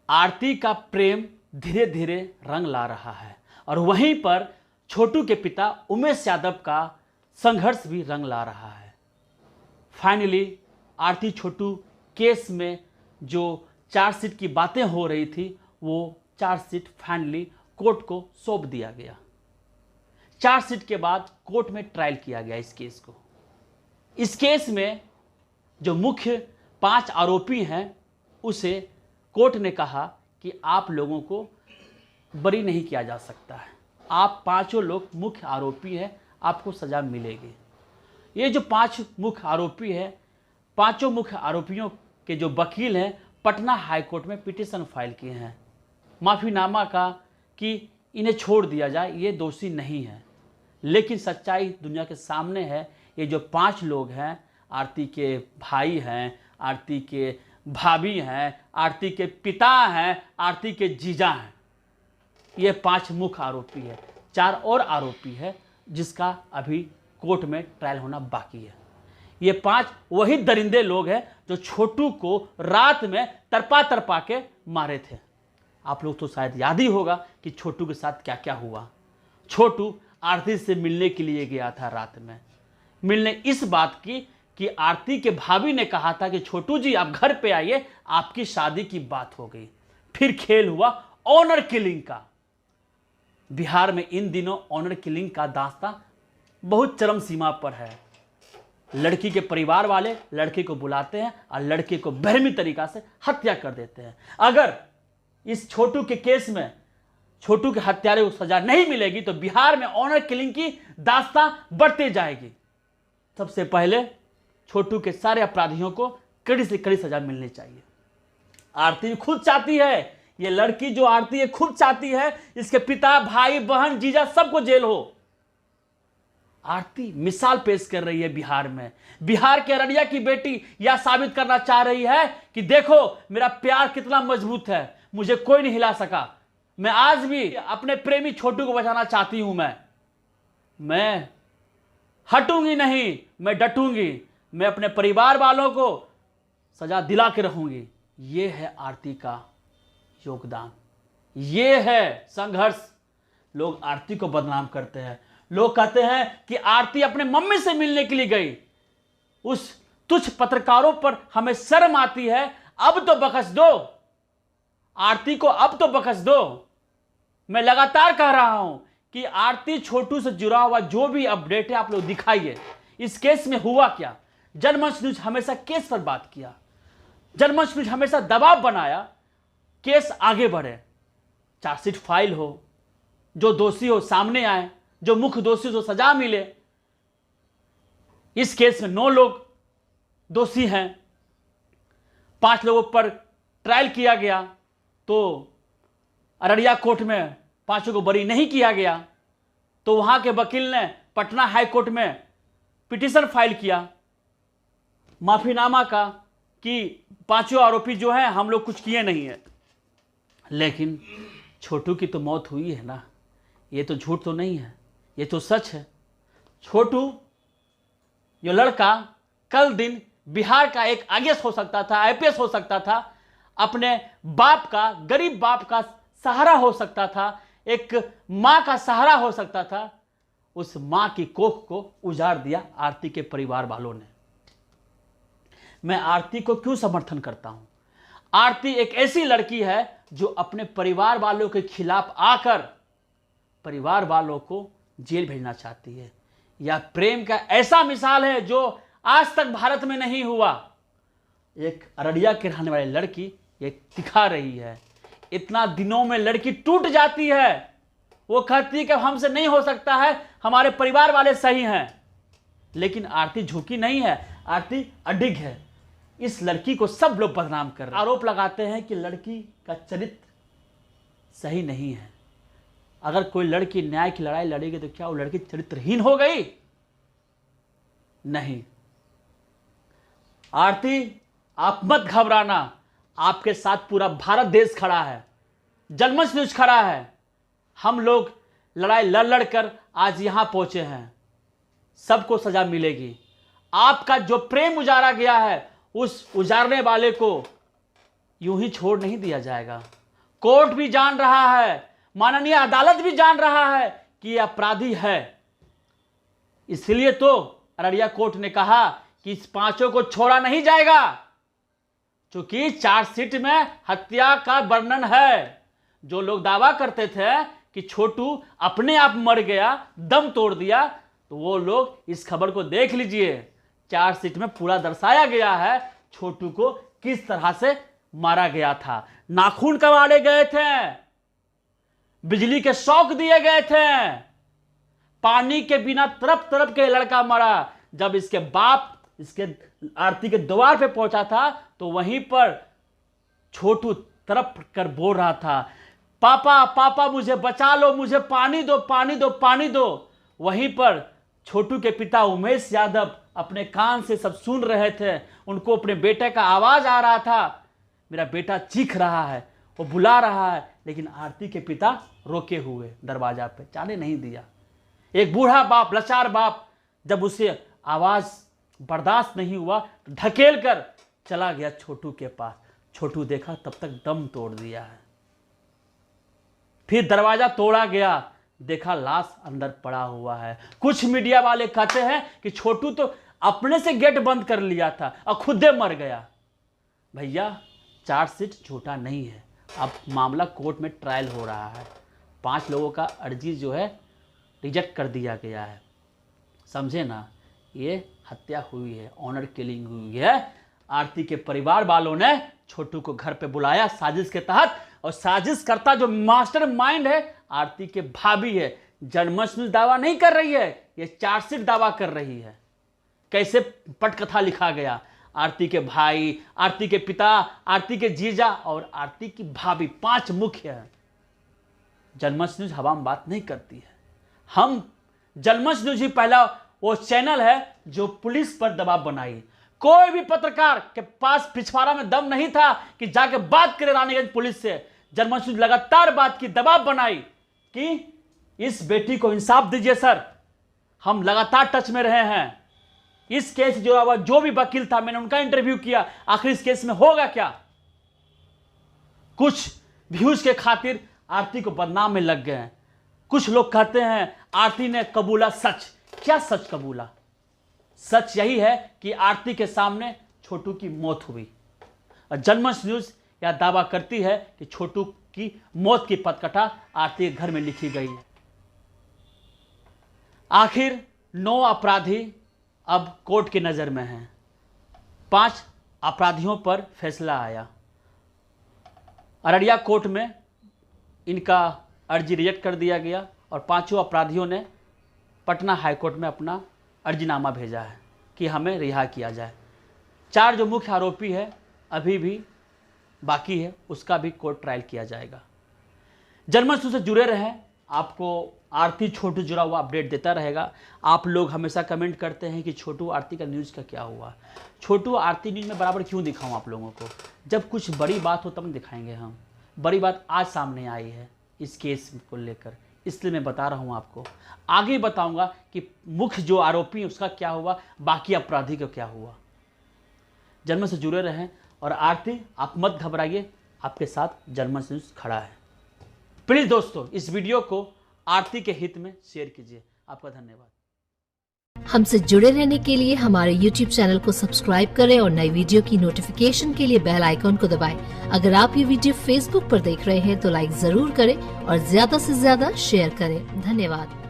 आरती का प्रेम धीरे धीरे रंग ला रहा है और वहीं पर छोटू के पिता उमेश यादव का संघर्ष भी रंग ला रहा है। फाइनली आरती छोटू केस में जो चार्जशीट की बातें हो रही थी वो चार्जशीट फाइनली कोर्ट को सौंप दिया गया। चार्जशीट के बाद कोर्ट में ट्रायल किया गया इस केस को। इस केस में जो मुख्य 5 आरोपी हैं उसे कोर्ट ने कहा कि आप लोगों को बरी नहीं किया जा सकता है, आप पांचों लोग मुख्य आरोपी हैं, आपको सजा मिलेगी। ये जो 5 मुख्य आरोपी हैं, पांचों मुख्य आरोपियों के जो वकील हैं पटना हाई कोर्ट में पिटीशन फाइल किए हैं माफीनामा का कि इन्हें छोड़ दिया जाए, ये दोषी नहीं है। लेकिन सच्चाई दुनिया के सामने है, ये जो 5 लोग हैं, आरती के भाई हैं, आरती के भाभी हैं, आरती के पिता हैं, आरती के जीजा हैं, ये 5 मुख्य आरोपी है। 4 और आरोपी है जिसका अभी कोर्ट में ट्रायल होना बाकी है। ये 5 वही दरिंदे लोग हैं जो छोटू को रात में तरपा तरपा के मारे थे। आप लोग तो शायद याद ही होगा कि छोटू के साथ क्या क्या हुआ। छोटू आरती से मिलने के लिए गया था रात में, मिलने इस बात की कि आरती के भाभी ने कहा था कि छोटू जी आप घर पे आइए, आपकी शादी की बात हो गई। फिर खेल हुआ ऑनर किलिंग का। बिहार में इन दिनों ऑनर किलिंग का दास्तां बहुत चरम सीमा पर है। लड़की के परिवार वाले लड़के को बुलाते हैं और लड़के को बेरहमी तरीका से हत्या कर देते हैं। अगर इस छोटू के केस में छोटू के हत्यारे को सजा नहीं मिलेगी तो बिहार में ऑनर किलिंग की दास्तां बढ़ती जाएगी। सबसे पहले छोटू के सारे अपराधियों को कड़ी से कड़ी सजा मिलनी चाहिए। आरती खुद चाहती है, ये लड़की जो आरती है खुद चाहती है इसके पिता, भाई, बहन, जीजा सबको जेल हो। आरती मिसाल पेश कर रही है बिहार में। बिहार के अररिया की बेटी यह साबित करना चाह रही है कि देखो मेरा प्यार कितना मजबूत है, मुझे कोई नहीं हिला सका। मैं आज भी अपने प्रेमी छोटू को बचाना चाहती हूं। मैं हटूंगी नहीं, मैं डटूंगी, मैं अपने परिवार वालों को सजा दिला के रहूंगी। ये है आरती का योगदान, ये है संघर्ष। लोग आरती को बदनाम करते हैं, लोग कहते हैं कि आरती अपने मम्मी से मिलने के लिए गई। उस तुच्छ पत्रकारों पर हमें शर्म आती है। अब तो बख्श दो आरती को, अब तो बख्श दो। मैं लगातार कह रहा हूं कि आरती छोटू से जुड़ा हुआ जो भी अपडेट है आप लोग दिखाइए। इस केस में हुआ क्या? जनमंच न्यूज हमेशा केस पर बात किया, जनमंच न्यूज हमेशा दबाव बनाया केस आगे बढ़े, चार्जशीट फाइल हो, जो दोषी हो सामने आए, जो मुख्य दोषी को सजा मिले। इस केस में 9 लोग दोषी हैं, 5 लोगों पर ट्रायल किया गया तो अररिया कोर्ट में 5 को बरी नहीं किया गया। तो वहां के वकील ने पटना हाई कोर्ट में पिटीशन फाइल किया माफीनामा का कि 5 आरोपी जो हैं हम लोग कुछ किए नहीं है। लेकिन छोटू की तो मौत हुई है ना, ये तो झूठ तो नहीं है, ये तो सच है। छोटू जो लड़का कल दिन बिहार का एक आईएएस हो सकता था, आईपीएस हो सकता था, अपने बाप का, गरीब बाप का सहारा हो सकता था, एक मां का सहारा हो सकता था, उस मां की कोख को उजाड़ दिया आरती के परिवार वालों ने। मैं आरती को क्यों समर्थन करता हूं? आरती एक ऐसी लड़की है जो अपने परिवार वालों के खिलाफ आकर परिवार वालों को जेल भेजना चाहती है। यह प्रेम का ऐसा मिसाल है जो आज तक भारत में नहीं हुआ। एक अररिया के रहने वाली लड़की ये दिखा रही है। इतना दिनों में लड़की टूट जाती है, वो कहती है कि हमसे नहीं हो सकता है, हमारे परिवार वाले सही हैं। लेकिन आरती झुकी नहीं है, आरती अडिग है। इस लड़की को सब लोग बदनाम कर रहे हैं, आरोप लगाते हैं कि लड़की का चरित्र सही नहीं है। अगर कोई लड़की न्याय की लड़ाई लड़ेगी तो क्या वो लड़की चरित्रहीन हो गई? नहीं। आरती आप मत घबराना, आपके साथ पूरा भारत देश खड़ा है, जनमंच न्यूज खड़ा है। हम लोग लड़ाई लड़ लड़ कर आज यहां पहुंचे हैं, सबको सजा मिलेगी। आपका जो प्रेम उजाड़ा गया है उस उजाड़ने वाले को यूं ही छोड़ नहीं दिया जाएगा। कोर्ट भी जान रहा है, माननीय अदालत भी जान रहा है कि यह अपराधी है। इसलिए तो अररिया कोर्ट ने कहा कि इस पांचों को छोड़ा नहीं जाएगा, क्योंकि चार्जशीट में हत्या का वर्णन है। जो लोग दावा करते थे कि छोटू अपने आप मर गया, दम तोड़ दिया, तो वो लोग इस खबर को देख लीजिए। चार्जशीट में पूरा दर्शाया गया है छोटू को किस तरह से मारा गया था। नाखून कबाड़े गए थे, बिजली के शॉक दिए गए थे, पानी के बिना तरफ तरफ के लड़का मरा। जब इसके बाप इसके आरती के द्वार पे पहुंचा था तो वहीं पर छोटू तरफ कर बोल रहा था, पापा पापा मुझे बचा लो, मुझे पानी दो पानी दो पानी दो। वहीं पर छोटू के पिता उमेश यादव अपने कान से सब सुन रहे थे। उनको अपने बेटे का आवाज आ रहा था, मेरा बेटा चीख रहा है, वो बुला रहा है, लेकिन आरती के पिता रोके हुए दरवाजा पे, जाने नहीं दिया। एक बूढ़ा बाप, लाचार बाप, जब उसे आवाज बर्दाश्त नहीं हुआ तो ढकेल कर चला गया छोटू के पास। छोटू देखा तब तक दम तोड़ दिया है। फिर दरवाजा तोड़ा गया, देखा लाश अंदर पड़ा हुआ है। कुछ मीडिया वाले कहते हैं कि छोटू तो अपने से गेट बंद कर लिया था और खुदे मर गया। भैया चार्जशीट झूठा नहीं है। अब मामला कोर्ट में ट्रायल हो रहा है। 5 लोगों का अर्जी जो है रिजेक्ट कर दिया गया है, समझे ना। ये हत्या हुई है, ऑनर किलिंग हुई है। आरती के परिवार वालों ने छोटू को घर पे बुलाया साजिश के तहत, और साजिश करता जो मास्टर माइंड है आरती के भाभी है। जन्मदिन दावा नहीं कर रही है, ये चार्जशीट दावा कर रही है। कैसे पटकथा लिखा गया, आरती के भाई, आरती के पिता, आरती के जीजा और आरती की भाभी, 5 मुख्य है। जनमंच न्यूज हवा में बात नहीं करती है। हम जनमंच न्यूज ही पहला वो चैनल है जो पुलिस पर दबाव बनाई। कोई भी पत्रकार के पास पिछवाड़ा में दम नहीं था कि जाके बात करे रानीगंज पुलिस से। जनमंच न्यूज लगातार बात की, दबाव बनाई कि इस बेटी को इंसाफ दीजिए सर। हम लगातार टच में रहे हैं। इस केस जो भी वकील था, मैंने उनका इंटरव्यू किया, आखिर इस केस में होगा क्या। कुछ व्यूज के खातिर आरती को बदनाम में लग गए हैं। कुछ लोग कहते हैं आरती ने कबूला सच। क्या सच कबूला? सच यही है कि आरती के सामने छोटू की मौत हुई, और जनमंच न्यूज यह दावा करती है कि छोटू की मौत की पटकथा आरती के घर में लिखी गई है। आखिर 9 अपराधी अब कोर्ट की नजर में हैं। 5 अपराधियों पर फैसला आया। अररिया कोर्ट में इनका अर्जी रिजेक्ट कर दिया गया और 5 अपराधियों ने पटना हाईकोर्ट में अपना अर्जीनामा भेजा है कि हमें रिहा किया जाए। 4 जो मुख्य आरोपी है अभी भी बाकी है, उसका भी कोर्ट ट्रायल किया जाएगा। जनमंच न्यूज से जुड़े रहें, आपको आरती छोटू जुड़ा हुआ अपडेट देता रहेगा। आप लोग हमेशा कमेंट करते हैं कि छोटू आरती का न्यूज़ का क्या हुआ। छोटू आरती न्यूज़ में बराबर क्यों दिखाऊं आप लोगों को? जब कुछ बड़ी बात हो तब दिखाएंगे हम। बड़ी बात आज सामने आई है इस केस को लेकर, इसलिए मैं बता रहा हूं आपको। आगे बताऊंगा कि मुख्य जो आरोपी है उसका क्या हुआ, बाकी अपराधी का क्या हुआ। जनमंच से जुड़े रहें, और आरती आप मत घबराइए, आपके साथ जनमंच न्यूज़ खड़ा है। प्लीज़ दोस्तों इस वीडियो को आरती के हित में शेयर कीजिए। आपका धन्यवाद। हमसे जुड़े रहने के लिए हमारे YouTube चैनल को सब्सक्राइब करें और नई वीडियो की नोटिफिकेशन के लिए बेल आइकॉन को दबाएं। अगर आप ये वीडियो Facebook पर देख रहे हैं तो लाइक जरूर करें और ज्यादा से ज्यादा शेयर करें। धन्यवाद।